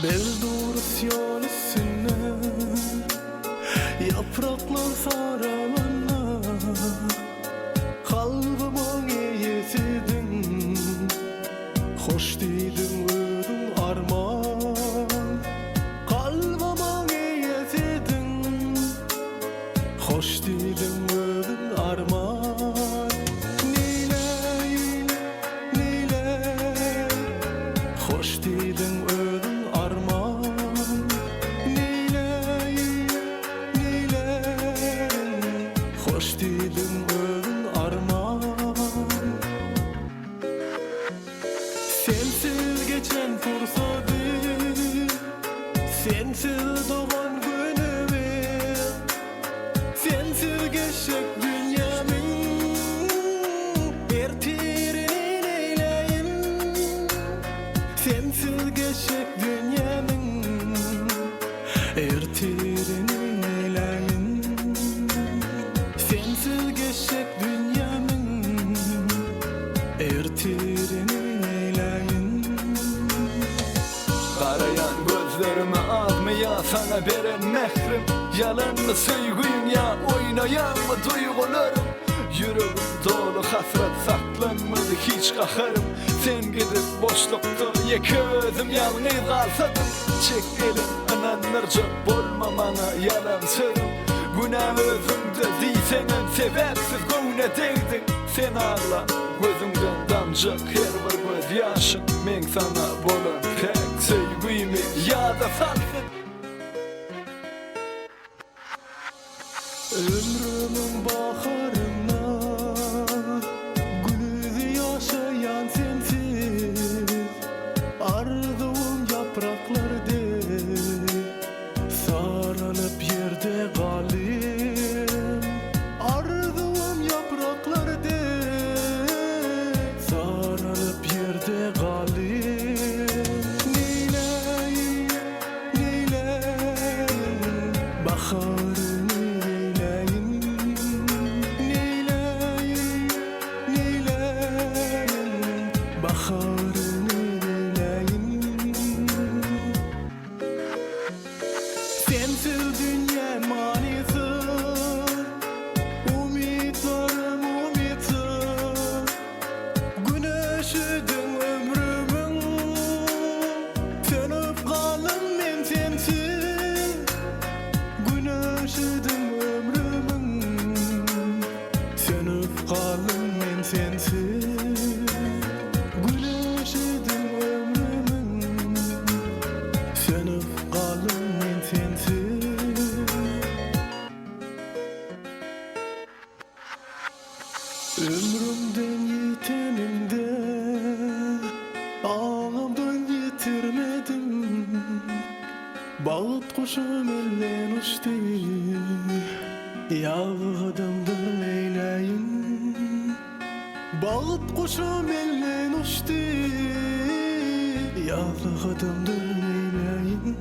Bir doğru yol üstüne yapraklar saralana, kalbıma yesidin, hoş deydin ödün arman. Kalbıma yesidin, hoş deydin ödün arman. Nile, nile, hoş deydin ödün arman. Nile, nile, hoş deydin ödün arman. Sensiz geçen fırsadı, sensiz doğan günümü, sensiz geçecek dünyamın ertirini neyleyim. Sensiz geçecek dünyamın ertirini neyleyim. Sensiz geçecek dünyamın ertirini neyleyim. Karayan gözlerime almaya sana veren mehrim, yalan mı sevgin ya oynayan mı duygularım. Yüreğim dolu hasret saklanmadı hiç kaharım. Sen gidip boşlukta yek özüm yalnız kalsadım. Çek elin ananlarca bolmamana yalan sözüm. Günah özümde değilsenen sebepsiz gövne değdin. Sen ağla gözümden damcak her bir göz yaşın. Men sana bolan tek sevgimi yada salsın. Ömrümün baharına gül yaşayan sensiz, ardığım yapraklarda sarılıp yerde kalayım. Ardığım yapraklarda sarılıp yerde kalayım. Neyleyim, neyleyim, baharını neyleyim. Neyleyim, neyleyim, baharını neyleyim. Sensiz dünya manisiz, umutlarım umutsuz. Güneşidin ömrümün, sönüp kalım men sensiz. Güneşidin ömrümün, sönüp kalım men sensiz. Güneşidin ömrümün, sönüp kalım men sensiz. Ömrümden yitenimde ağımdan yitirmedim. Bağıt kuşum elden uçtu, yağdımdır neyleyim. Bağıt kuşum elden uçtu, yağdımdır neyleyim.